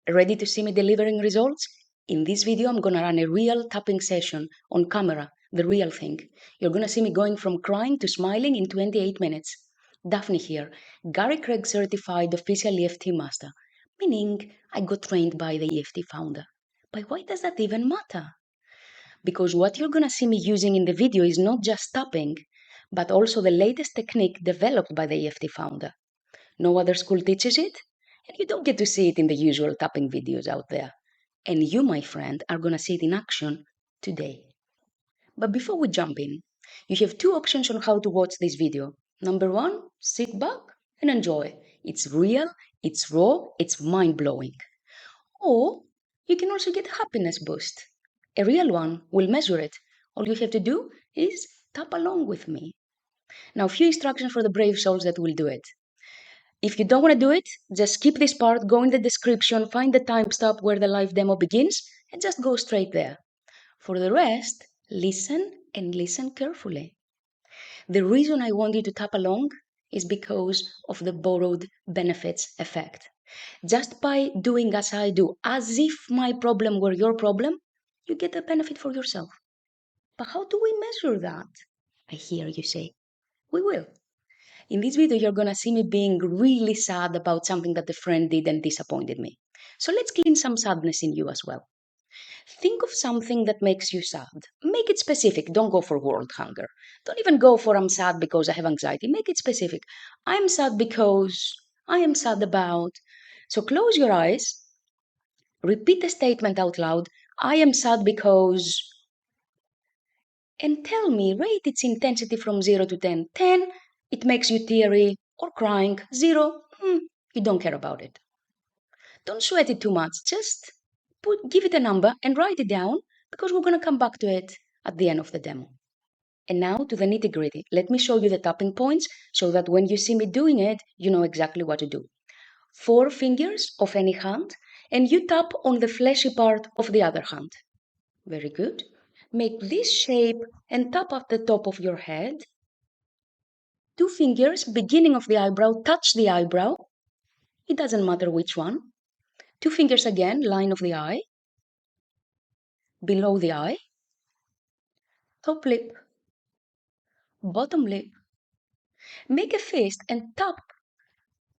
Ready to see me delivering results? In this video, I'm gonna run a real tapping session on camera, the real thing. You're gonna see me going from crying to smiling in 28 minutes. Dafni here, Gary Craig certified official EFT master, meaning I got trained by the EFT founder. But why does that even matter? Because what you're gonna see me using in the video is not just tapping, but also the latest technique developed by the EFT founder. No other school teaches it, and you don't get to see it in the usual tapping videos out there. And you, my friend, are gonna see it in action today. But before we jump in, you have two options on how to watch this video. Number one, sit back and enjoy. It's real, it's raw, it's mind-blowing. Or you can also get a happiness boost. A real one will measure it. All you have to do is tap along with me. Now, a few instructions for the brave souls that will do it. If you don't want to do it, just skip this part, go in the description, find the timestamp where the live demo begins, and just go straight there. For the rest, listen and listen carefully. The reason I want you to tap along is because of the borrowed benefits effect. Just by doing as I do, as if my problem were your problem, you get a benefit for yourself. But how do we measure that? I hear you say. We will. In this video, you're gonna see me being really sad about something that a friend did and disappointed me. So let's clean some sadness in you as well. Think of something that makes you sad. Make it specific. Don't go for world hunger. Don't even go for I'm sad because I have anxiety. Make it specific. I'm sad because I am sad about. So close your eyes. Repeat the statement out loud. I am sad because. And tell me, rate its intensity from 0 to 10. 10, it makes you teary or crying. 0, you don't care about it. Don't sweat it too much. Just give it a number and write it down because we're going to come back to it at the end of the demo. And now to the nitty gritty. Let me show you the tapping points so that when you see me doing it, you know exactly what to do. 4 fingers of any hand, and you tap on the fleshy part of the other hand. Very good. Make this shape and tap at the top of your head. 2 fingers, beginning of the eyebrow, touch the eyebrow. It doesn't matter which one. 2 fingers again, line of the eye. Below the eye. Top lip. Bottom lip. Make a fist and tap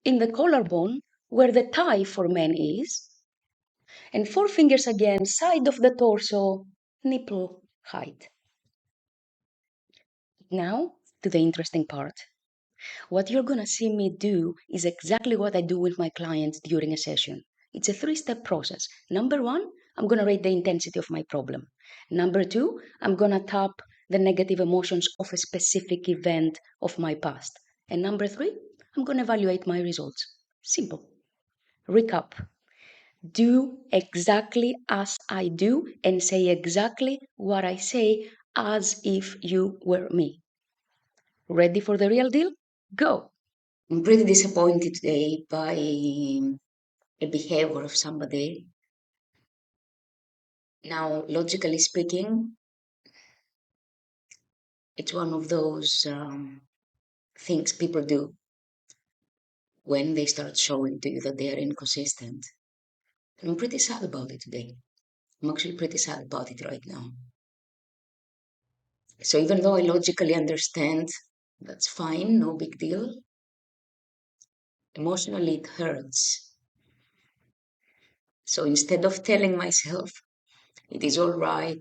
in the collarbone where the tie for men is. And 4 fingers again, side of the torso, nipple height. Now to the interesting part. What you're gonna see me do is exactly what I do with my clients during a session. It's a 3-step process. Number 1, I'm gonna rate the intensity of my problem. Number 2, I'm gonna tap the negative emotions of a specific event of my past. And number 3, I'm gonna evaluate my results. Simple. Recap. Do exactly as I do and say exactly what I say as if you were me. Ready for the real deal? Go! I'm pretty disappointed today by a behavior of somebody. Now, logically speaking, it's one of those things people do when they start showing to you that they are inconsistent. And I'm pretty sad about it today. I'm actually pretty sad about it right now. So even though I logically understand, that's fine, no big deal, emotionally it hurts. So instead of telling myself it is all right,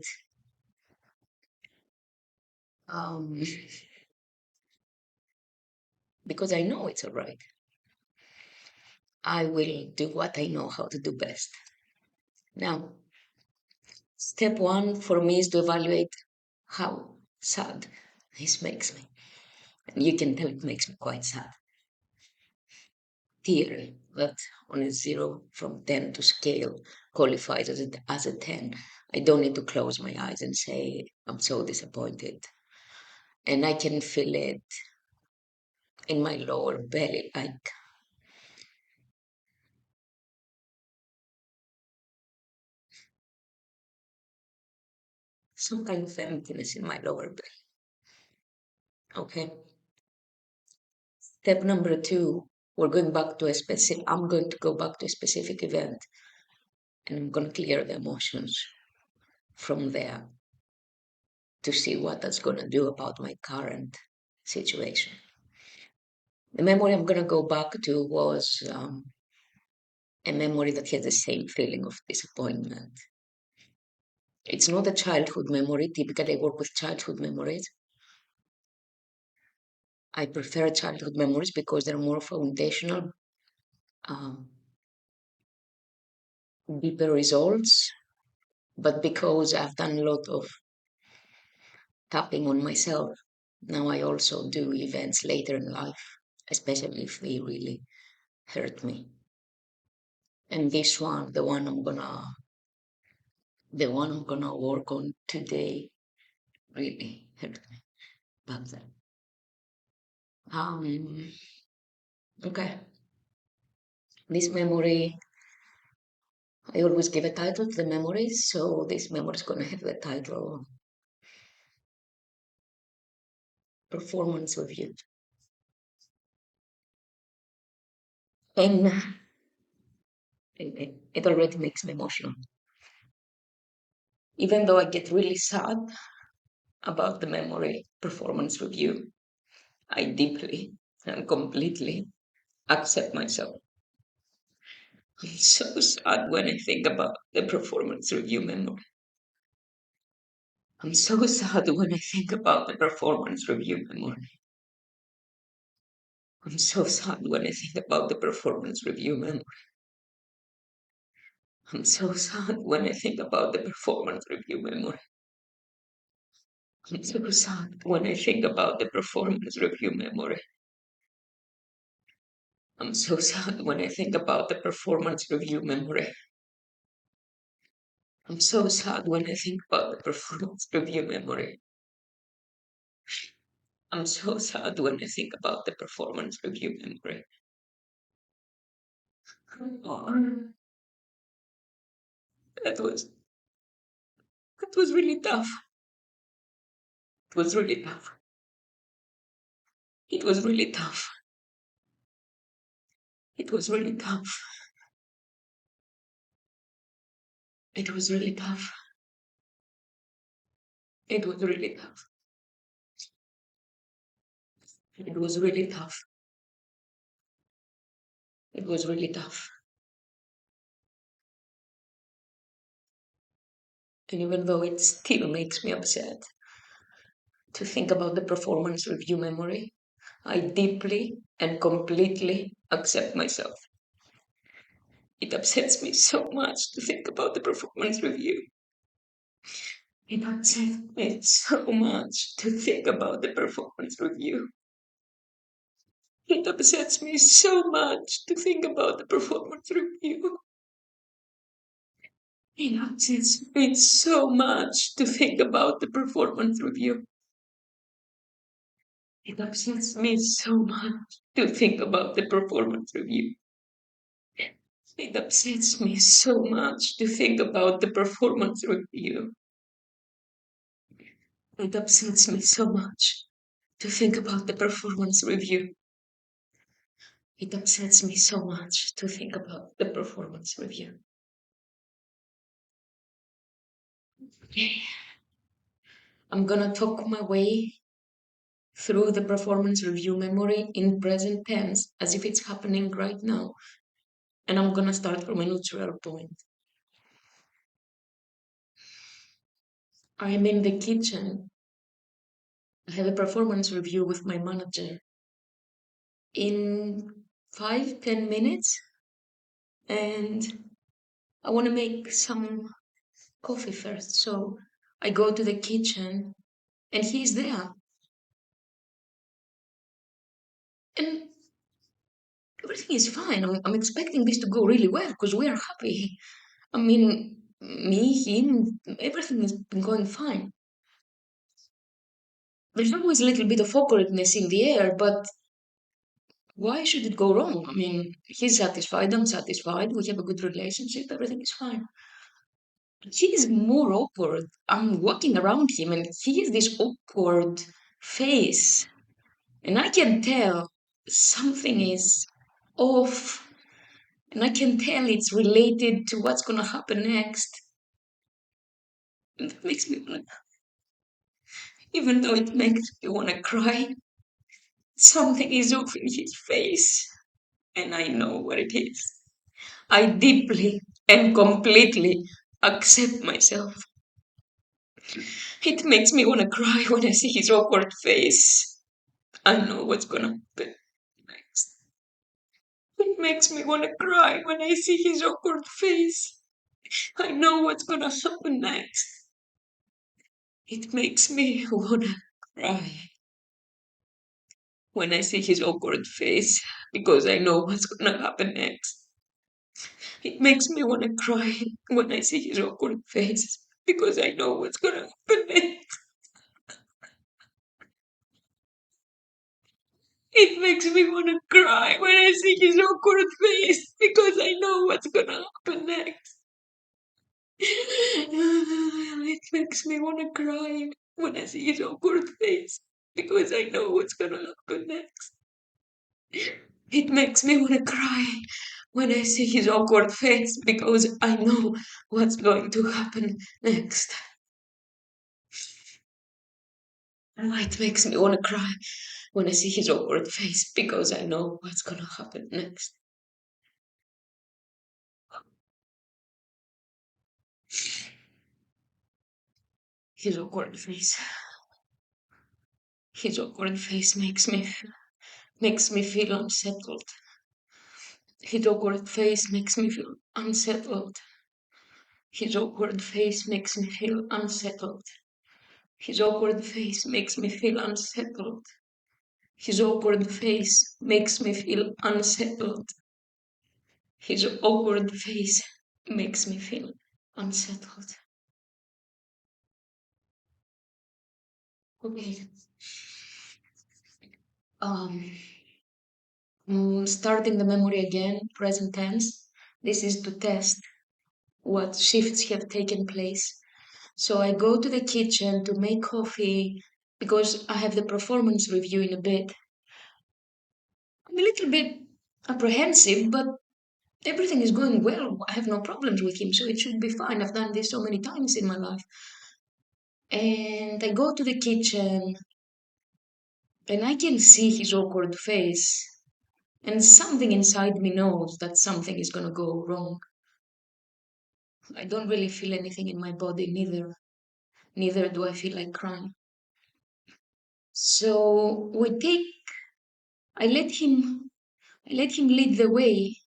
because I know it's all right, I will do what I know how to do best. Now, step 1 for me is to evaluate how sad this makes me. And you can tell it makes me quite sad. Theory that on a 0 from 10 to scale qualifies as a 10. I don't need to close my eyes and say, I'm so disappointed. And I can feel it in my lower belly, like some kind of emptiness in my lower belly. Okay. Step number 2, I'm going to go back to a specific event. And I'm going to clear the emotions from there to see what that's going to do about my current situation. The memory I'm going to go back to was a memory that has the same feeling of disappointment. It's not a childhood memory. Typically, I work with childhood memories. I prefer childhood memories because they're more foundational, um, deeper results. But because I've done a lot of tapping on myself, now I also do events later in life, especially if they really hurt me. And this one, the one I'm gonna work on today, really hurt me back then. Okay. This memory, I always give a title to the memories, so this memory is gonna have the title Performance Review. And it already makes me emotional. Even though I get really sad about the memory performance review, I deeply and completely accept myself. I'm so sad when I think about the performance review memory. I'm so sad when I think about the performance review memory. I'm so sad when I think about the performance review memory. I'm so sad when I think about the performance review memory. I'm so sad when I think about the performance review memory. I'm so sad when I think about the performance review memory. I'm so sad when I think about the performance review memory. I'm so sad when I think about the performance review memory. Oh, that was really tough. It was really tough. It was really tough. It was really tough. It was really tough. It was really tough. It was really tough. It was really tough. And even though it still makes me upset to think about the performance review memory, I deeply and completely accept myself. It upsets me so much to think about the performance review. It upsets me so much to think about the performance review. It upsets me so much to think about the performance review. It upsets me so much to think about the performance review. It upsets me so much to think about the performance review. It upsets me so much to think about the performance review. It upsets me so much to think about the performance review. It upsets me so much to think about the performance review. I'm gonna talk my way through the performance review memory in present tense as if it's happening right now. And I'm gonna start from a neutral point. I'm in the kitchen. I have a performance review with my manager in 5-10 minutes, and I want to make some coffee first. So I go to the kitchen and he's there. And everything is fine. I'm expecting this to go really well because we are happy. I mean, me, him, everything has been going fine. There's always a little bit of awkwardness in the air, but why should it go wrong? I mean, he's satisfied, I'm satisfied, we have a good relationship, everything is fine. He is more awkward. I'm walking around him and he has this awkward face. And I can tell something is off. And I can tell it's related to what's going to happen next. And that makes me want to, even though it makes me want to cry, something is off in his face. And I know what it is. I deeply and completely accept myself. It makes me want to cry when I see his awkward face. I know what's going to happen next. It makes me want to cry when I see his awkward face. I know what's going to happen next. It makes me want to cry when I see his awkward face because I know what's going to happen next. It makes me want to cry when I see his awkward face because I know what's going to happen next. It makes me want to cry when I see his awkward face because I know what's going to happen next. It makes me want to cry when I see his awkward face because I know what's going to happen next. It makes me want to cry when I see his awkward face because I know what's going to happen next. It makes me want to cry when I see his awkward face because I know what's going to happen next. His awkward face. His awkward face makes me feel unsettled. His awkward face makes me feel unsettled. His awkward face makes me feel unsettled. His awkward face makes me feel unsettled. His awkward face makes me feel unsettled. His awkward face makes me feel unsettled. Okay. Starting the memory again, present tense. This is to test what shifts have taken place. So I go to the kitchen to make coffee because I have the performance review in a bit. I'm a little bit apprehensive, but everything is going well. I have no problems with him, so it should be fine. I've done this so many times in my life. And I go to the kitchen and I can see his awkward face. And something inside me knows that something is going to go wrong. I don't really feel anything in my body, neither. Neither do I feel like crying. So I let him lead the way.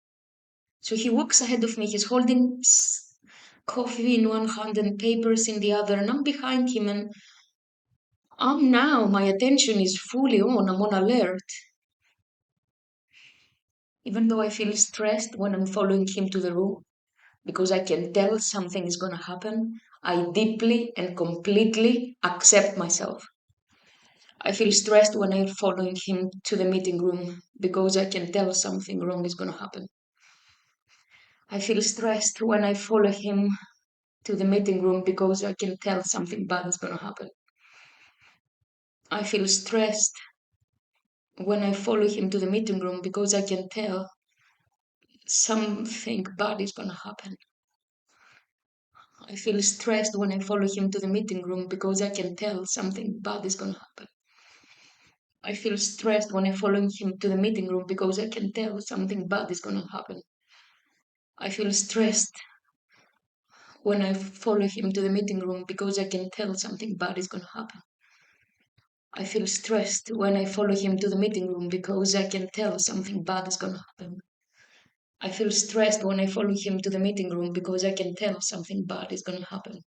So he walks ahead of me. He's holding coffee in one hand and papers in the other, and I'm behind him. And my attention is fully on. I'm on alert. Even though I feel stressed when I'm following him to the room, because I can tell something is going to happen, I deeply and completely accept myself. I feel stressed when I'm following him to the meeting room because I can tell something wrong is going to happen. I feel stressed when I follow him to the meeting room because I can tell something bad is going to happen. I feel stressed when I follow him to the meeting room because I can tell something bad is going to happen. I feel stressed when I follow him to the meeting room because I can tell something bad is going to happen. I feel stressed when I follow him to the meeting room because I can tell something bad is going to happen. I feel stressed when I follow him to the meeting room because I can tell something bad is going to happen. I feel stressed when I follow him to the meeting room because I can tell something bad is going to happen. I feel stressed when I follow him to the meeting room because I can tell something bad is going to happen.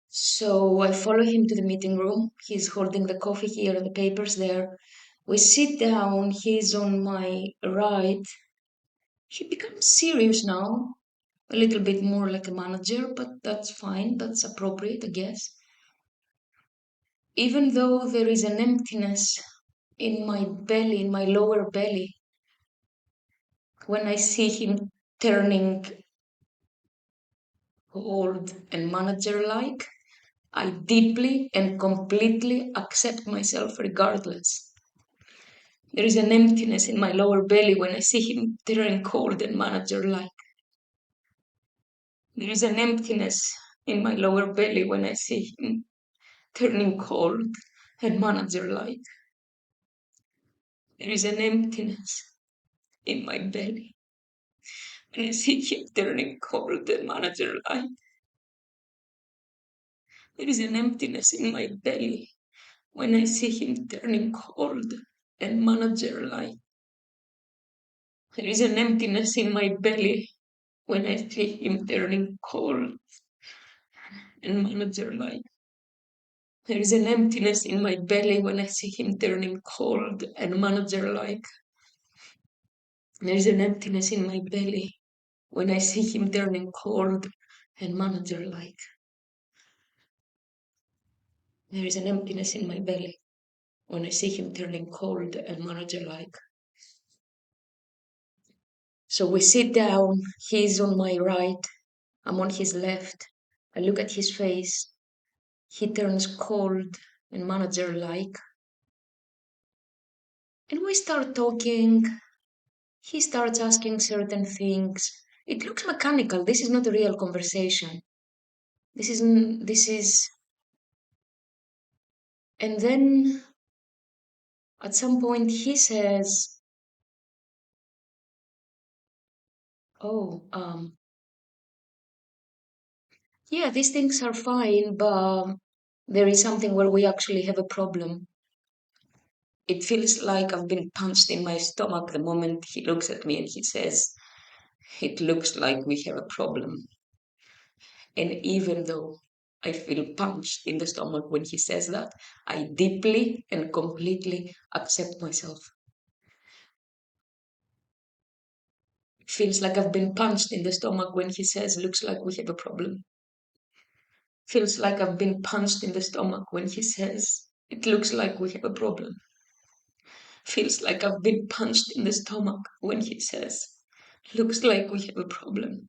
So I follow him to the meeting room. He's holding the coffee here and the papers there. We sit down. He's on my right. He becomes serious now, a little bit more like a manager, but that's fine. That's appropriate, I guess. Even though there is an emptiness in my belly, in my lower belly, when I see him turning old and manager-like, I deeply and completely accept myself regardless. There is an emptiness in my lower belly when I see him turning cold and manager-like. There is an emptiness in my lower belly when I see him turning cold and manager-like. There is an emptiness in my belly when I see him turning cold and manager-like. There is an emptiness in my belly when I see him turning cold and manager-like. There is an emptiness in my belly when I see him turning cold and manager-like. There is an emptiness in my belly when I see him turning cold and manager-like. There is an emptiness in my belly when I see him turning cold and manager-like. There is an emptiness in my belly when I see him turning cold and manager-like. So we sit down, he's on my right, I'm on his left. I look at his face, he turns cold and manager-like. And we start talking, he starts asking certain things. It looks mechanical, this is not a real conversation. This is, and then at some point he says, oh, yeah, these things are fine, but there is something where we actually have a problem. It feels like I've been punched in my stomach the moment he looks at me and he says, it looks like we have a problem. And even though I feel punched in the stomach when he says that, I deeply and completely accept myself. It feels like I've been punched in the stomach when he says, looks like we have a problem. Feels like I've been punched in the stomach when he says, it looks like we have a problem. Feels like I've been punched in the stomach when he says, looks like we have a problem.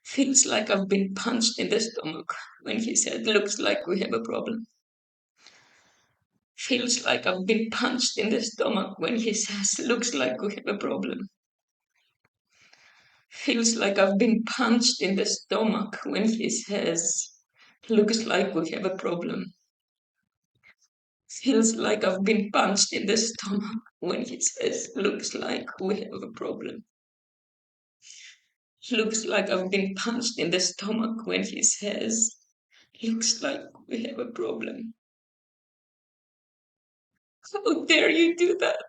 Feels like I've been punched in the stomach when he said, looks like we have a problem. Feels like I've been punched in the stomach when he says, looks like we have a problem. Feels like I've been punched in the stomach when he says, looks like we have a problem. Feels like I've been punched in the stomach when he says, looks like we have a problem. Looks like I've been punched in the stomach when he says, looks like we have a problem. How dare you do that?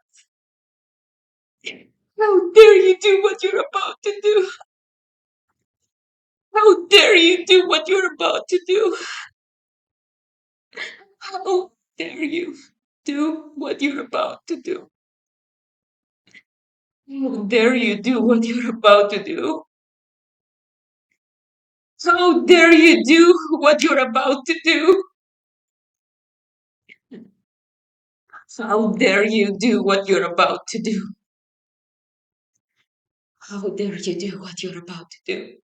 How dare you do what you're about to do? How dare you do what you're about to do? How dare you do what you're about to do? How dare you do what you're about to do? How dare you do what you're about to do? How dare you do what you're about to do? How dare you do what you're about to do?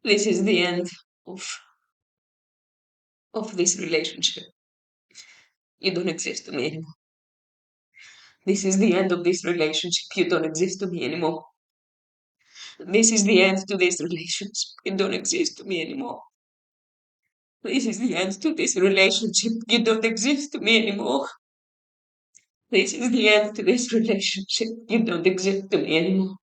This is the end of, of this relationship. You don't exist to me anymore. This is the end of this relationship. You don't exist to me anymore. This is the end to this relationship. You don't exist to me anymore. This is the end to this relationship. You don't exist to me anymore. This is the end to this relationship. You don't exist to me anymore.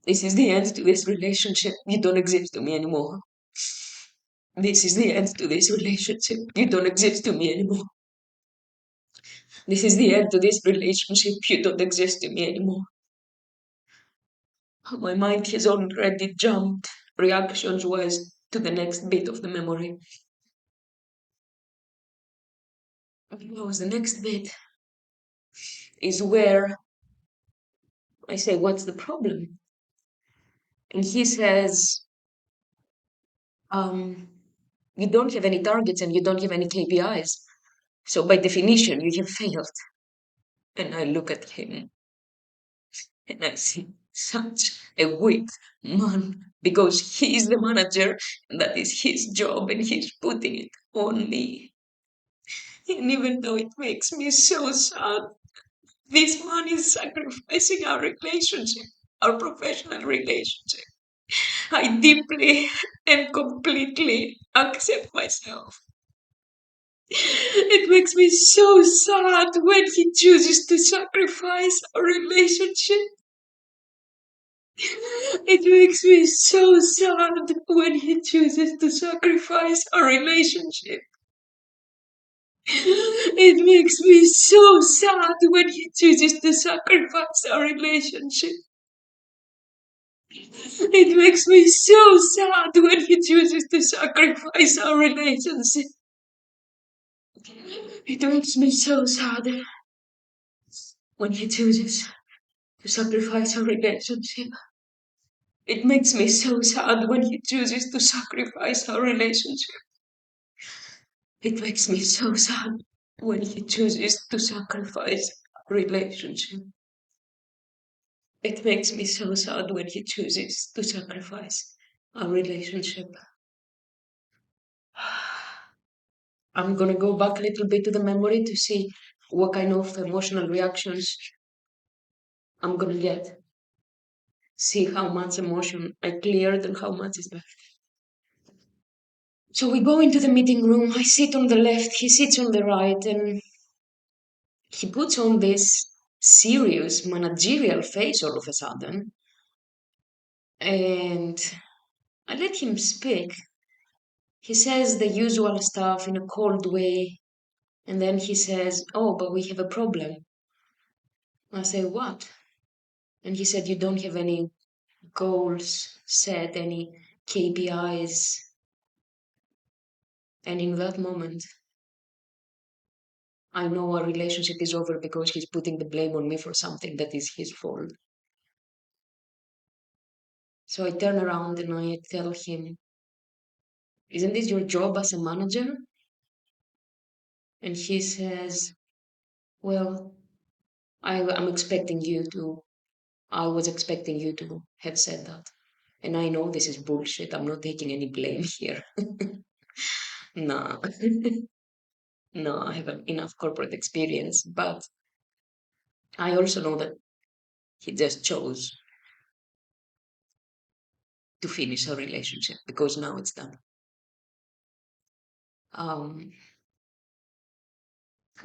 This is the end to this relationship. You don't exist to me anymore. This is the end to this relationship. You don't exist to me anymore. This is the end to this relationship. You don't exist to me anymore. My mind has already jumped reactions-wise to the next bit of the memory. Because the next bit is where I say, what's the problem? And he says, you don't have any targets and you don't have any KPIs. So by definition, you have failed. And I look at him and I see such a weak man because he is the manager and that is his job and he's putting it on me. And even though it makes me so sad, this man is sacrificing our relationship, our professional relationship. I deeply and completely accept myself. It makes me so sad when he chooses to sacrifice our relationship. It makes me so sad when he chooses to sacrifice our relationship. It makes me so sad when he chooses to sacrifice our relationship. It makes me so sad when he chooses to sacrifice our relationship. It makes me so sad when he chooses to sacrifice our relationship. It makes me so sad when he chooses to sacrifice our relationship. It makes me so sad when he chooses to sacrifice our relationship. It makes me so sad when he chooses to sacrifice our relationship. I'm gonna go back a little bit to the memory to see what kind of emotional reactions I'm gonna get. See how much emotion I cleared and how much is left. So we go into the meeting room. I sit on the left, he sits on the right, and he puts on this serious managerial face all of a sudden. And I let him speak. He says the usual stuff in a cold way, and then he says, "Oh, but we have a problem." I say, "What?" And he said, "You don't have any goals set, any KPIs." And in that moment, I know our relationship is over because he's putting the blame on me for something that is his fault. So I turn around and I tell him, "Isn't this your job as a manager?" And he says, "Well, I'm expecting you to, I was expecting you to have said that. And I know this is bullshit. I'm not taking any blame here." No, no, I have enough corporate experience, but I also know that he just chose to finish a relationship because now it's done. Um,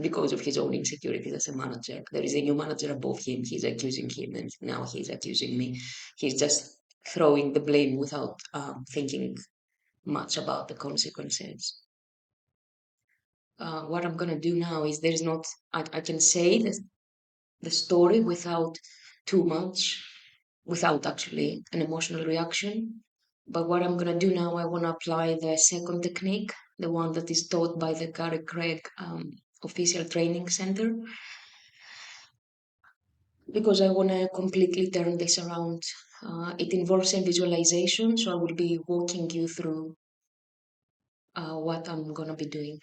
because of his own insecurities as a manager. There is a new manager above him. He's accusing him, and now he's accusing me. He's just throwing the blame without thinking much about the consequences. What I'm gonna do now is there's not, I can say the story without too much, without actually an emotional reaction. But what I'm gonna do now, I want to apply the second technique, the one that is taught by the Gary Craig official training center, because I want to completely turn this around. It involves a visualization, so I will be walking you through what I'm gonna be doing.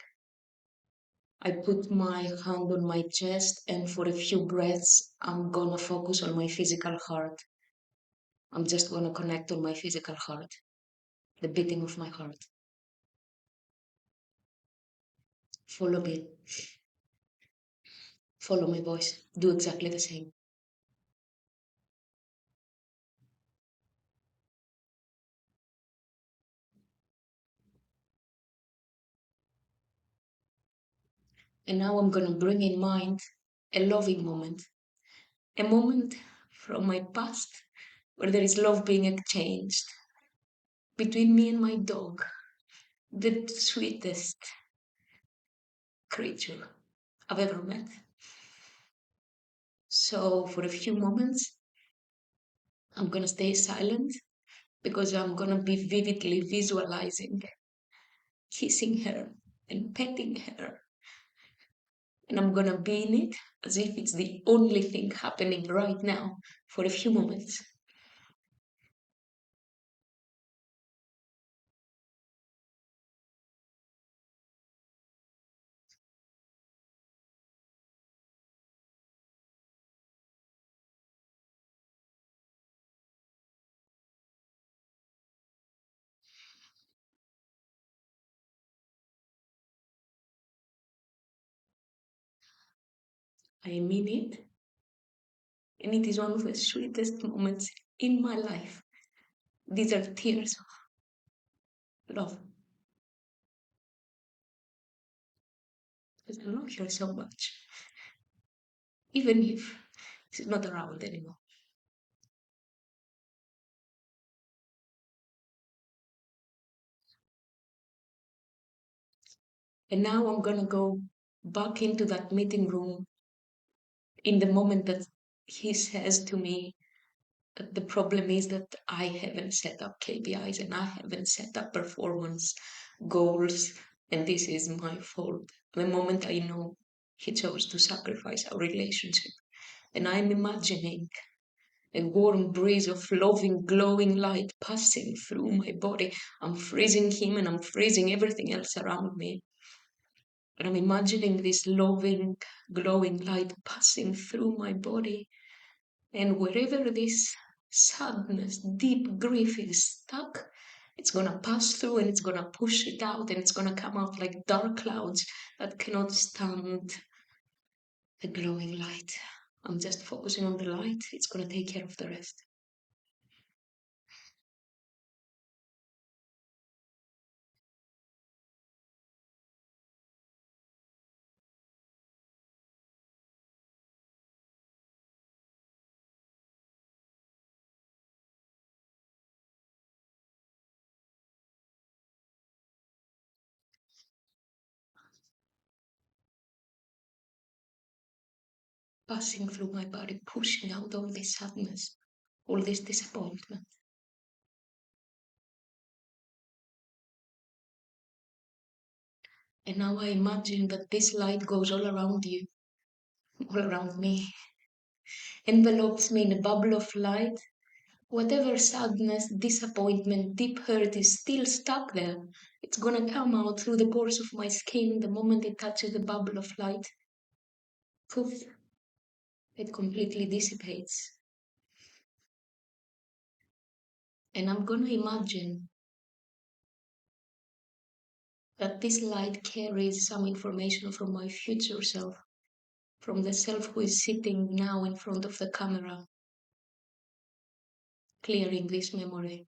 I put my hand on my chest, and for a few breaths, I'm gonna focus on my physical heart. I'm just gonna connect on my physical heart, the beating of my heart. Follow me, follow my voice, do exactly the same. And now I'm gonna bring in mind a loving moment, a moment from my past where there is love being exchanged between me and my dog, the sweetest creature I've ever met. So, for a few moments, I'm gonna stay silent because I'm gonna be vividly visualizing kissing her and petting her. And I'm gonna be in it as if it's the only thing happening right now for a few moments. I mean it. And it is one of the sweetest moments in my life. These are tears of love. Because I love her so much. Even if she's not around anymore. And now I'm gonna go back into that meeting room in the moment that he says to me, the problem is that I haven't set up KPIs and I haven't set up performance goals, and this is my fault. The moment I know he chose to sacrifice our relationship, and I'm imagining a warm breeze of loving, glowing light passing through my body. I'm freezing him and I'm freezing everything else around me. And I'm imagining this loving, glowing light passing through my body. And wherever this sadness, deep grief is stuck, it's gonna pass through and it's gonna push it out and it's gonna come out like dark clouds that cannot stand the glowing light. I'm just focusing on the light. It's gonna take care of the rest. Passing through my body, pushing out all this sadness, all this disappointment. And now I imagine that this light goes all around you, all around me, envelopes me in a bubble of light. Whatever sadness, disappointment, deep hurt is still stuck there, it's gonna come out through the pores of my skin the moment it touches the bubble of light. Poof, it completely dissipates. And I'm gonna imagine that this light carries some information from my future self, from the self who is sitting now in front of the camera, clearing this memory.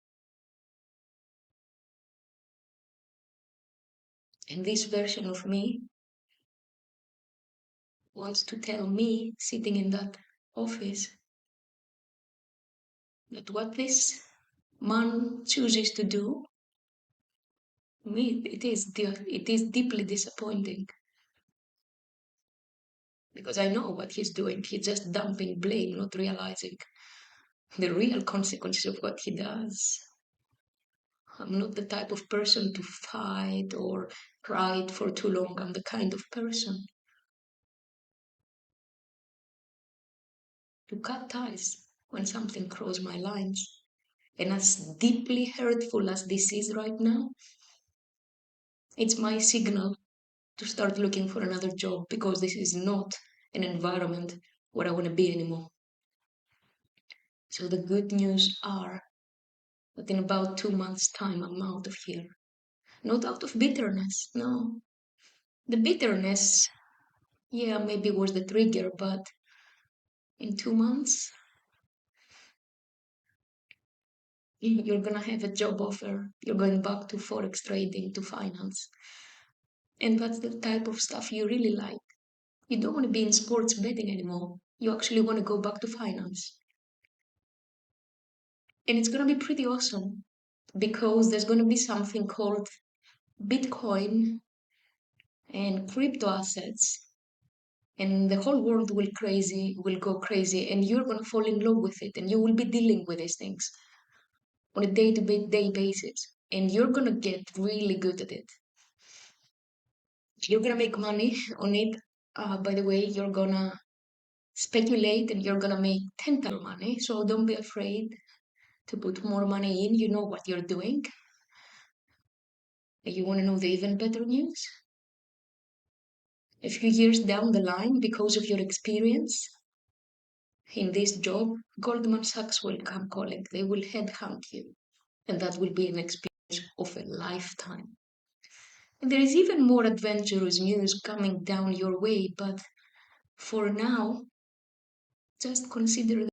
And this version of me wants to tell me, sitting in that office, that what this man chooses to do, me, it is deeply disappointing. Because I know what he's doing. He's just dumping blame, not realizing the real consequences of what he does. I'm not the type of person to fight or cry for too long. I'm the kind of person to cut ties when something crosses my lines. And as deeply hurtful as this is right now, it's my signal to start looking for another job because this is not an environment where I want to be anymore. So the good news are that in about 2 months' time, I'm out of here. Not out of bitterness, no. The bitterness, yeah, maybe was the trigger, but in 2 months, you're gonna have a job offer. You're going back to forex trading, to finance. And that's the type of stuff you really like. You don't want to be in sports betting anymore. You actually want to go back to finance. And it's gonna be pretty awesome because there's gonna be something called Bitcoin and crypto assets, and the whole world will go crazy, and you're going to fall in love with it, and you will be dealing with these things on a day-to-day basis, and you're going to get really good at it. You're going to make money on it. By the way, you're going to speculate and you're going to make 10 times money, so don't be afraid to put more money in. You know what you're doing. And you want to know the even better news? A few years down the line, because of your experience in this job, Goldman Sachs will come calling. They will headhunt you. And that will be an experience of a lifetime. And there is even more adventurous news coming down your way, but For now, just consider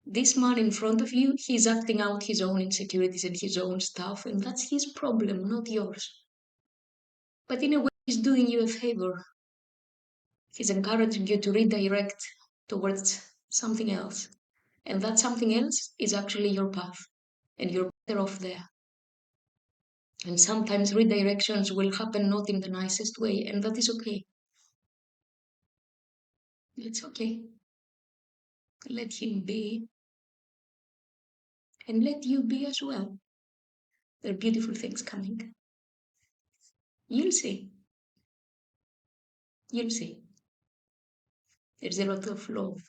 this man in front of you, he's acting out his own insecurities and his own stuff, and that's his problem, not yours. But in a way, he's doing you a favor. He's encouraging you to redirect towards something else. And that something else is actually your path. And you're better off there. And sometimes redirections will happen not in the nicest way, and that is okay. It's okay. Let him be, and let you be as well. There are beautiful things coming. You'll see. You'll see. There's a lot of love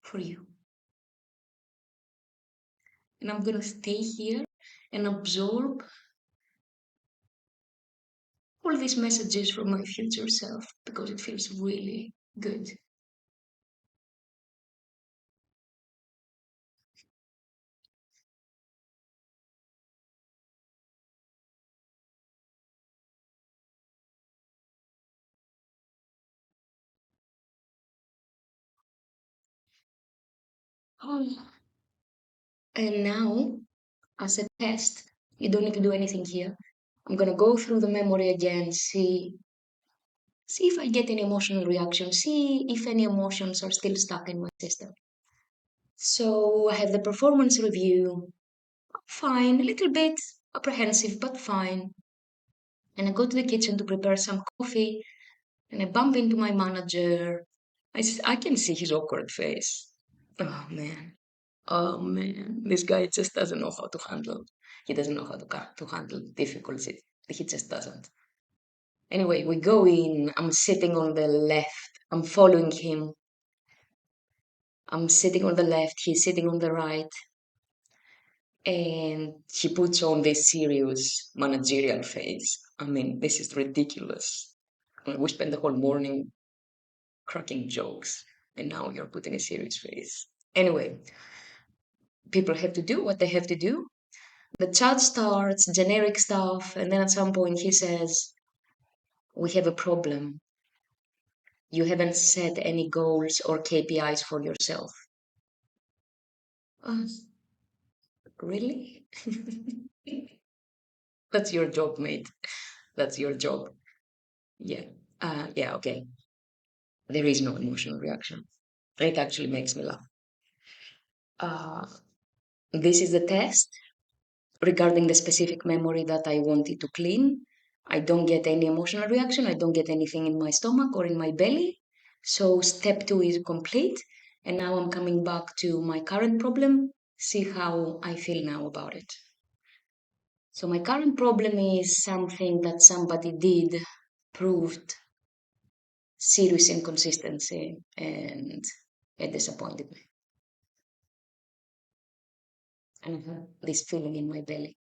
for you. And I'm going to stay here and absorb all these messages from my future self because it feels really good. Oh. And now, as a test, you don't need to do anything here. I'm going to go through the memory again, see if I get any emotional reaction, see if any emotions are still stuck in my system. So I have the performance review. Fine, a little bit apprehensive, but fine. And I go to the kitchen to prepare some coffee, and I bump into my manager. I can see his awkward face. Oh man. Oh man. This guy just doesn't know how to handle. He doesn't know how to handle difficulties. He just doesn't. Anyway, we go in. I'm sitting on the left. I'm following him. I'm sitting on the left. He's sitting on the right. And he puts on this serious managerial face. I mean, this is ridiculous. I mean, we spent the whole morning cracking jokes, and now you're putting a serious face. Anyway, people have to do what they have to do. The chat starts, generic stuff, and then at some point he says, "We have a problem. You haven't set any goals or KPIs for yourself." Uh, really? That's your job, mate. That's your job. Yeah. Yeah, okay. There is no emotional reaction. It actually makes me laugh. Uh, this is the test regarding the specific memory that I wanted to clean. I don't get any emotional reaction. I don't get anything in my stomach or in my belly. So step 2 is complete. And now I'm coming back to my current problem, see how I feel now about it. So my current problem is something that somebody did, proved serious inconsistency, and it disappointed me. And I have this feeling in my belly.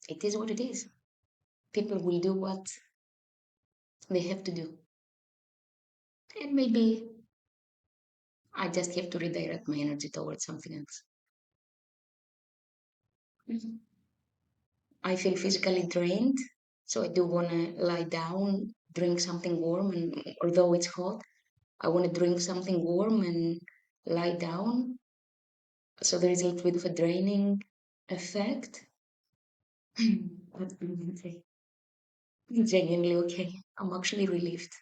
It is what it is. People will do what they have to do. And maybe I just have to redirect my energy towards something else. Mhm. I feel physically drained, so I do want to lie down, drink something warm, and although it's hot, I want to drink something warm and lie down. So there is a little bit of a draining effect. But I'm okay. Genuinely okay. I'm actually relieved.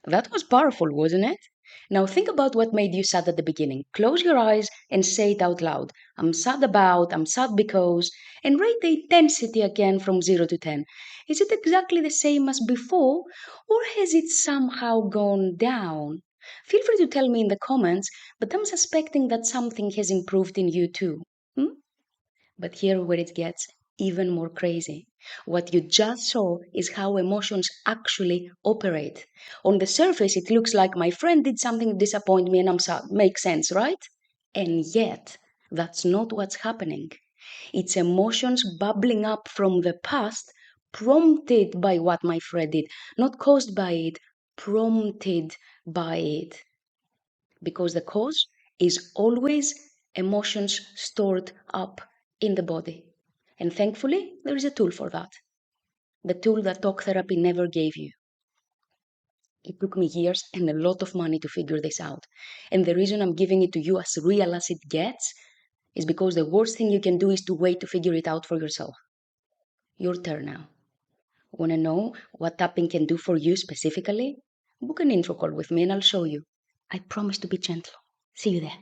That was powerful, wasn't it? Now think about what made you sad at the beginning. Close your eyes and say it out loud. I'm sad because, and rate the intensity again from 0 to 10. Is it exactly the same as before, or has it somehow gone down? Feel free to tell me in the comments, but I'm suspecting that something has improved in you too. Hmm? But here where it gets even more crazy. What you just saw is how emotions actually operate. On the surface, it looks like my friend did something to disappoint me and I'm sad. Makes sense, right? And yet, that's not what's happening. It's emotions bubbling up from the past, prompted by what my friend did, not caused by it, prompted by it. Because the cause is always emotions stored up in the body. And thankfully, there is a tool for that. The tool that talk therapy never gave you. It took me years and a lot of money to figure this out. And the reason I'm giving it to you as real as it gets is because the worst thing you can do is to wait to figure it out for yourself. Your turn now. Want to know what tapping can do for you specifically? Book an intro call with me and I'll show you. I promise to be gentle. See you there.